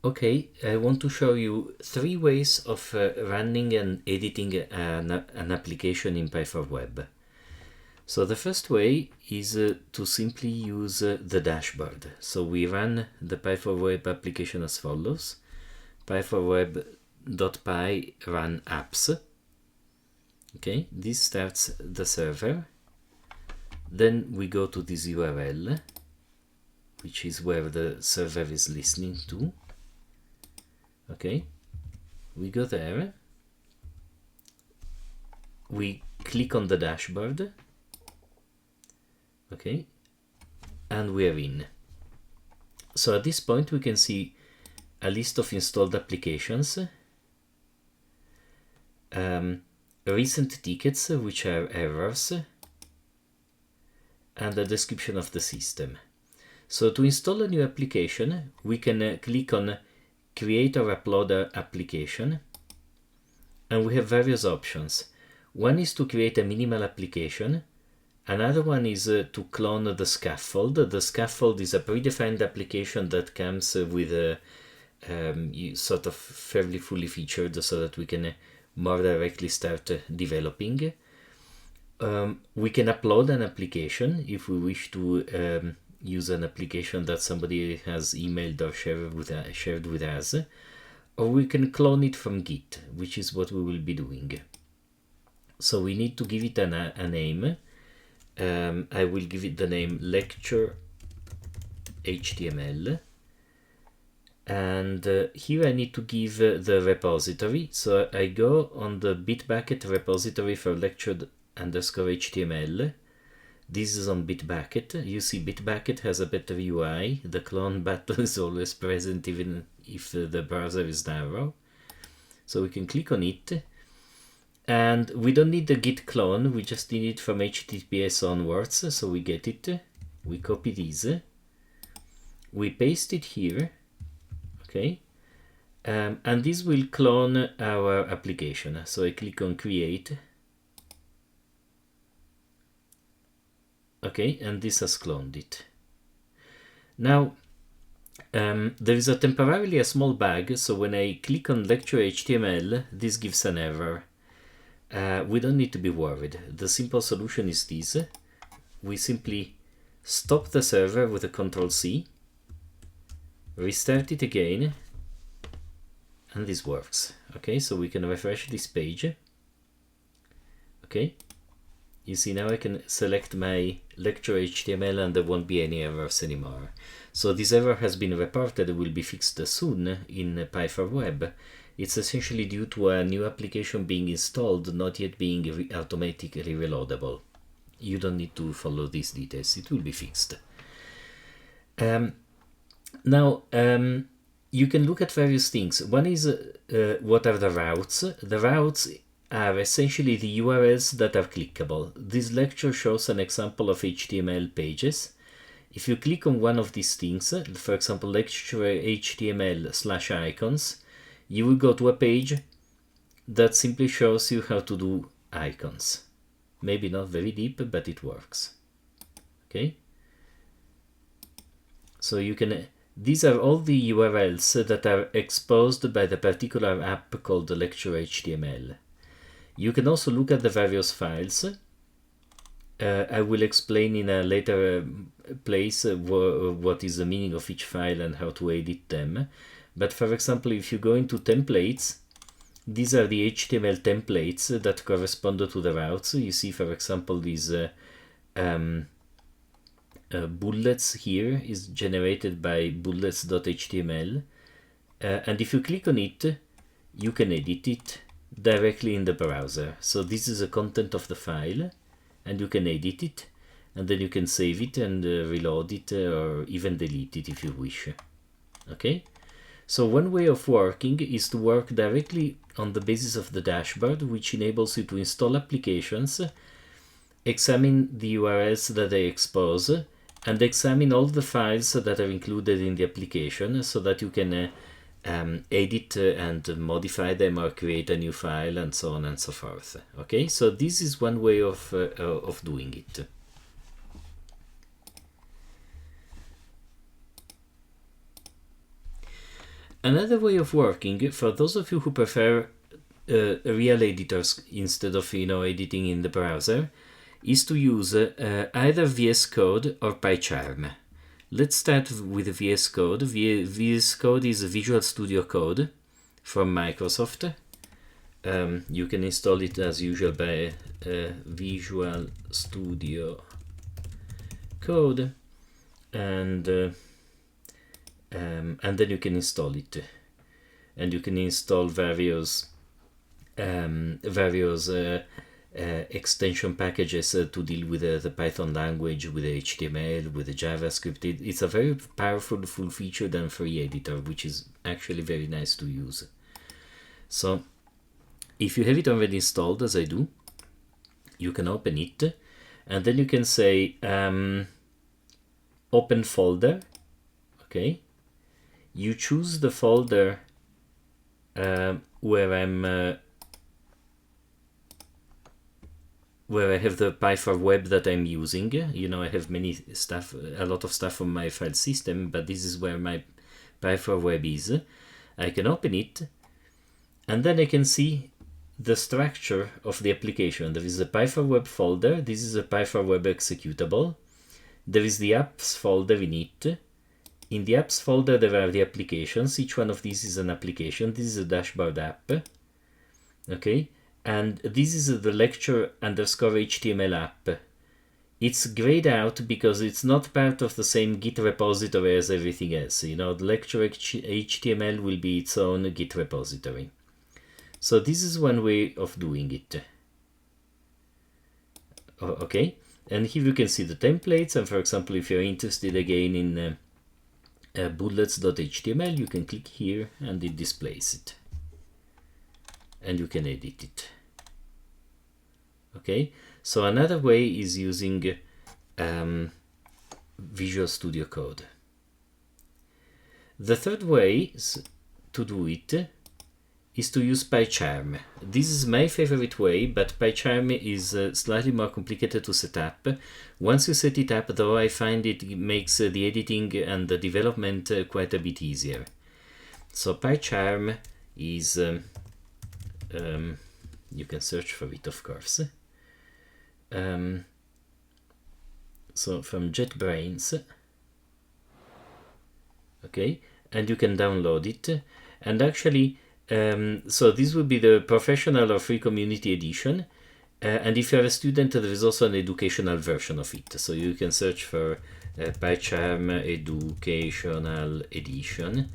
Okay, I want to show you three ways of running and editing an application in Python Web. So the first way is to simply use the dashboard. So we run the Python Web application as follows: pythonweb.py run apps. Okay, this starts the server. Then we go to this URL, which is where the server is listening to. Okay, we go there, we click on the dashboard, okay, and we are in. So at this point we can see a list of installed applications, recent tickets, which are errors, and a description of the system. So to install a new application, we can click on create or upload an application, and we have various options. One is to create a minimal application. Another one is to clone the scaffold. The scaffold is a predefined application that comes with a sort of fairly fully featured, so that we can more directly start developing. We can upload an application if we wish to use an application that somebody has emailed or shared with us, or we can clone it from Git, which is what we will be doing. So we need to give it a name. I will give it the name lecture HTML, and here I need to give the repository. So I go on the Bitbucket repository for lecture_HTML. This is on Bitbucket. You see Bitbucket has a better UI. The clone button is always present even if the browser is narrow. So we can click on it. And we don't need the git clone, we just need it from HTTPS onwards. So we get it, we copy this, we paste it here, okay, and this will clone our application. So I click on create, okay, and this has cloned it. Now there is temporarily a small bug, so when I click on lecture HTML, this gives an error. We don't need to be worried. The simple solution is this. We simply stop the server with a Ctrl+C, restart it again, and this works. Okay, so we can refresh this page. Okay, you see now I can select my lecture HTML and there won't be any errors anymore. So this error has been reported, will be fixed soon in Python Web. It's essentially due to a new application being installed, not yet being automatically reloadable. You don't need to follow these details, it will be fixed. Now, you can look at various things. One is what are the routes? The routes are essentially the URLs that are clickable. This lecture shows an example of HTML pages. If you click on one of these things, for example, lecture HTML/icons, you will go to a page that simply shows you how to do icons. Maybe not very deep, but it works. Okay? So you can, these are all the URLs that are exposed by the particular app called lecture HTML. You can also look at the various files. I will explain in a later place what is the meaning of each file and how to edit them. But for example, if you go into templates, these are the HTML templates that correspond to the routes. You see, for example, these bullets here is generated by bullets.html. And if you click on it, you can edit it directly in the browser. So this is the content of the file, and you can edit it, and then you can save it and reload it, or even delete it if you wish. Okay? So one way of working is to work directly on the basis of the dashboard, which enables you to install applications, examine the URLs that they expose, and examine all the files that are included in the application, so that you can edit and modify them or create a new file and so on and so forth. Okay, so this is one way of doing it. another way of working, for those of you who prefer real editors instead of editing in the browser, is to use either VS Code or PyCharm. Let's start with VS Code. VS Code is Visual Studio Code from Microsoft. You can install it as usual by Visual Studio Code, and then you can install it, and you can install various extension packages to deal with the Python language, with the HTML, with the JavaScript. It's a very powerful, full-featured and free editor, which is actually very nice to use. So if you have it already installed, as I do, you can open it, and then you can say open folder. Okay, you choose the folder where I have the Py4Web that I'm using. I have a lot of stuff on my file system, but this is where my Py4Web is. I can open it, and then I can see the structure of the application. There is a Py4Web folder. This is a Py4Web executable. There is the apps folder in it. In the apps folder, there are the applications. Each one of these is an application. This is a dashboard app. Okay. And this is the lecture_HTML app. It's grayed out because it's not part of the same Git repository as everything else. The lecture HTML will be its own Git repository. So this is one way of doing it. Okay, and here you can see the templates. And for example, if you're interested again in bullets.html, you can click here and it displays it. And you can edit it. Okay, so another way is using Visual Studio Code. The third way to do it is to use PyCharm. This is my favorite way, but PyCharm is slightly more complicated to set up. Once you set it up, though, I find it makes the editing and the development quite a bit easier. So PyCharm is you can search for it, of course. So from JetBrains, okay, and you can download it. And actually, so this would be the professional or free community edition. And if you're a student, there is also an educational version of it. So you can search for PyCharm Educational Edition.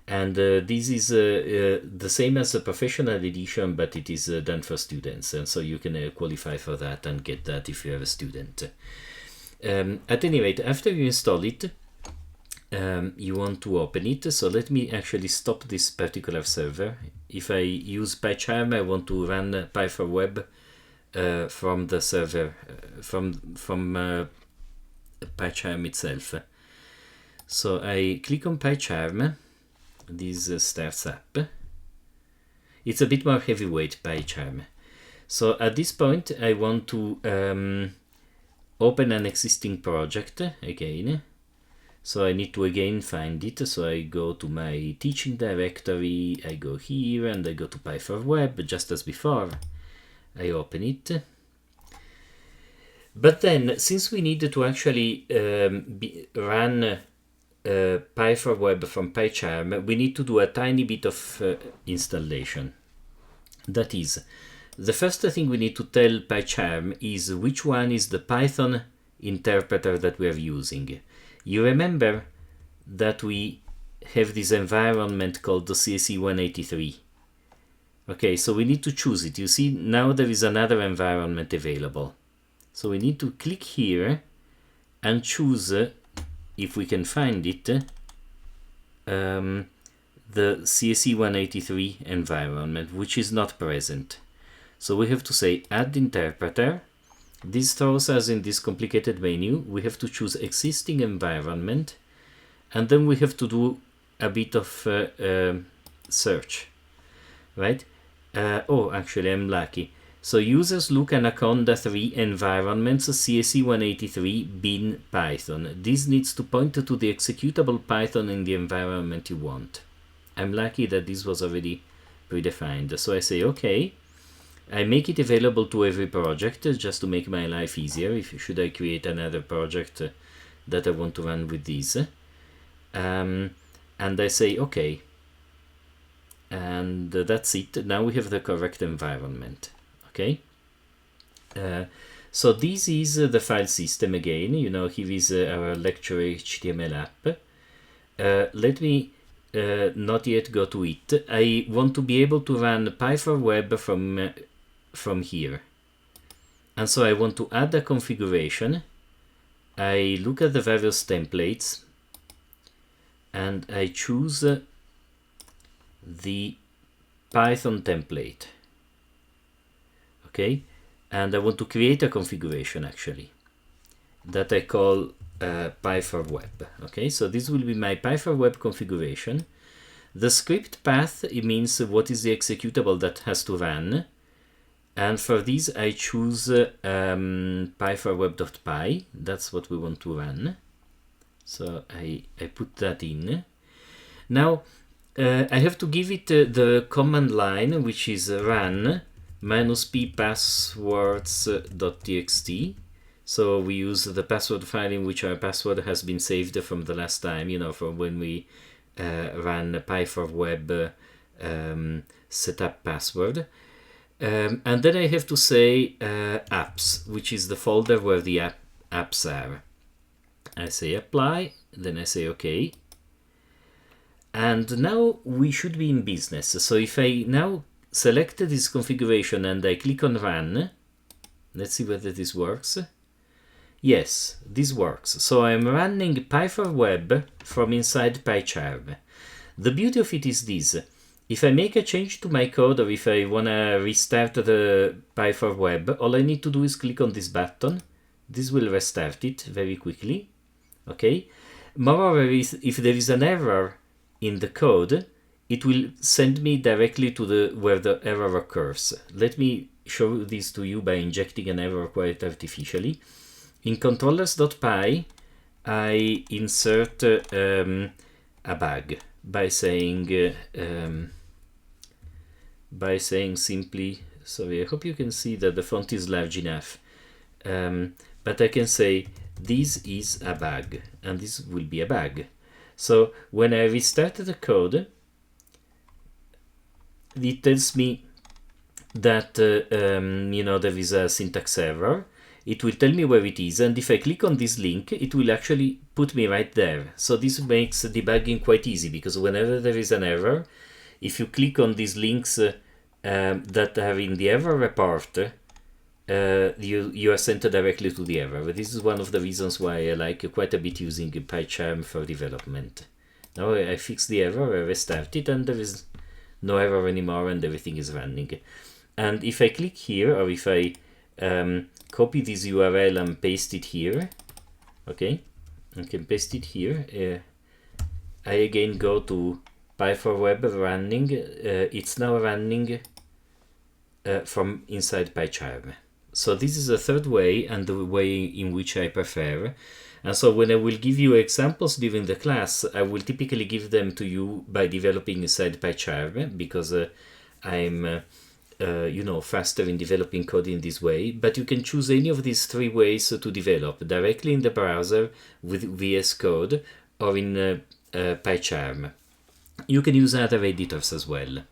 And this is the same as a professional edition, but it is done for students, and so you can qualify for that and get that if you are a student. At any rate, after you install it, you want to open it. So let me actually stop this particular server. If I use PyCharm, I want to run Py4Web from the server, from PyCharm itself. So I click on PyCharm. This starts up. It's a bit more heavyweight PyCharm. So at this point, I want to open an existing project again. So I need to again find it. So I go to my teaching directory, I go here, and I go to Py4Web, just as before. I open it. But then, since we need to actually run Py4Web from PyCharm, we need to do a tiny bit of installation. That is, the first thing we need to tell PyCharm is which one is the Python interpreter that we are using. You remember that we have this environment called the CSE183. Okay, so we need to choose it. You see, now there is another environment available. So we need to click here and choose, if we can find it, the CSE183 environment, which is not present. So we have to say add interpreter. This throws us in this complicated menu. We have to choose existing environment, and then we have to do a bit of search, right? Oh, actually, I'm lucky. So users look Anaconda 3 environments CSE183 bin Python. This needs to point to the executable Python in the environment you want. I'm lucky that this was already predefined. So I say, okay, I make it available to every project just to make my life easier. If should I create another project that I want to run with these. And I say, okay. And that's it. Now we have the correct environment. Okay. So this is the file system again. You know, here is our lecture HTML app. Let me not yet go to it. I want to be able to run Py4Web from here. And so I want to add a configuration. I look at the various templates and I choose the Python template. Okay, and I want to create a configuration actually that I call Py4Web. Okay, so this will be my Py4Web configuration. The script path, it means what is the executable that has to run, and for this I choose py4web.py. That's what we want to run, so I put that in. Now I have to give it the command line, which is run -p passwords.txt. So we use the password file in which our password has been saved from the last time, you know, from when we ran Py4Web setup password. And then I have to say apps, which is the folder where the apps are. I say apply, then I say okay. And now we should be in business. So if I now select this configuration and I click on run, let's see whether this works. Yes, this works. So I'm running Py4Web from inside PyCharm. The beauty of it is this. If I make a change to my code, or if I want to restart the Py4Web, all I need to do is click on this button. This will restart it very quickly. Okay. Moreover, if there is an error in the code, it will send me directly to where the error occurs. Let me show this to you by injecting an error quite artificially. In controllers.py, I insert a bug by saying simply, sorry, I hope you can see that the font is large enough, but I can say this is a bug, and this will be a bug. So when I restart the code, it tells me that you know, there is a syntax error. It will tell me where it is, and if I click on this link, it will actually put me right there. So this makes debugging quite easy, because whenever there is an error, if you click on these links that are in the error report, you are sent directly to the error. This is one of the reasons why I like quite a bit using PyCharm for development. Now I fix the error, I restart it, and there is no error anymore, and everything is running. And if I click here, or if I copy this URL and paste it here, okay, I can paste it here. I again go to Py4Web running. It's now running from inside PyCharm. So this is the third way, and the way in which I prefer. And so when I will give you examples during the class, I will typically give them to you by developing inside PyCharm, because I'm you know, faster in developing code in this way. But you can choose any of these three ways to develop: directly in the browser with VS Code, or in PyCharm. You can use other editors as well.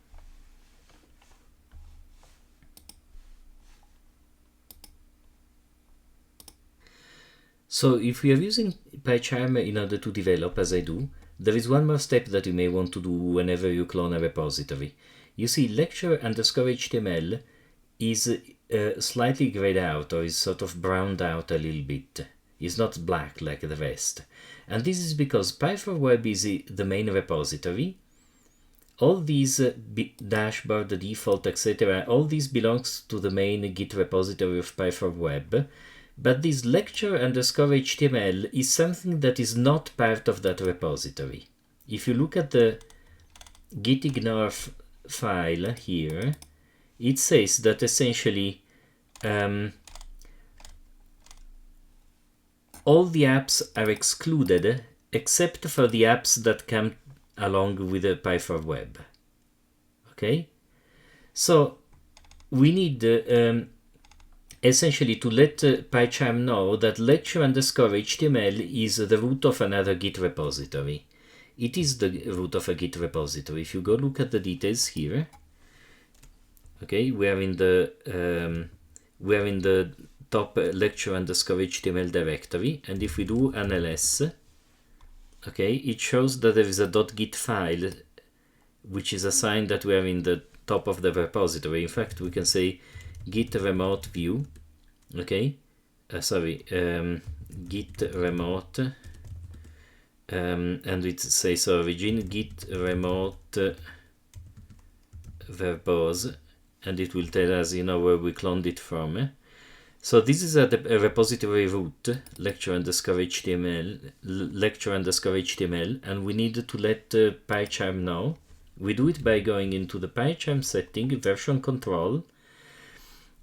So if we are using PyCharm in order to develop, as I do, there is one more step that you may want to do whenever you clone a repository. You see, lecture_html is slightly grayed out, or is sort of browned out a little bit. It's not black like the rest. And this is because Py4Web is the main repository. All these dashboard, the default, etc., all these belongs to the main Git repository of Py4Web. But this lecture_html is something that is not part of that repository. If you look at the gitignore file here, it says that essentially all the apps are excluded except for the apps that come along with the Py4 Web. Okay, so we need essentially to let PyCharm know that lecture_HTML is the root of another Git repository. It is the root of a Git repository. If you go look at the details here, okay, we are in the top lecture_HTML directory, and if we do an ls, okay, it shows that there is a .git file which is a sign that we are in the top of the repository. In fact, we can say git remote view, okay, git remote, and it says origin git remote verbose, and it will tell us, you know, where we cloned it from. So this is a repository root, lecture_HTML, and we need to let PyCharm know. We do it by going into the PyCharm setting, version control.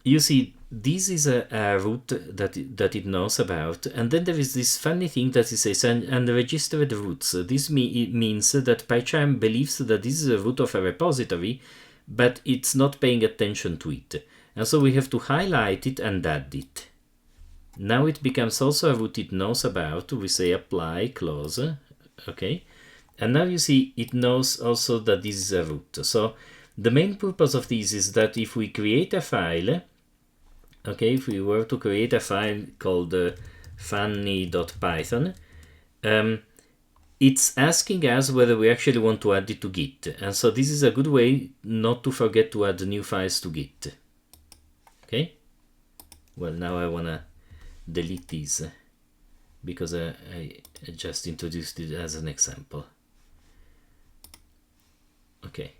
You see, this is a root that it knows about, and then there is this funny thing that it says unregistered roots. This means that PyCharm believes that this is a root of a repository, but it's not paying attention to it. And so we have to highlight it and add it. Now it becomes also a root it knows about. We say apply, close, okay? And now you see it knows also that this is a root. So the main purpose of this is that if we create a file, okay, if we were to create a file called funny.python, it's asking us whether we actually want to add it to Git. And so this is a good way not to forget to add new files to Git. Okay, well, now I want to delete these because I just introduced it as an example. Okay,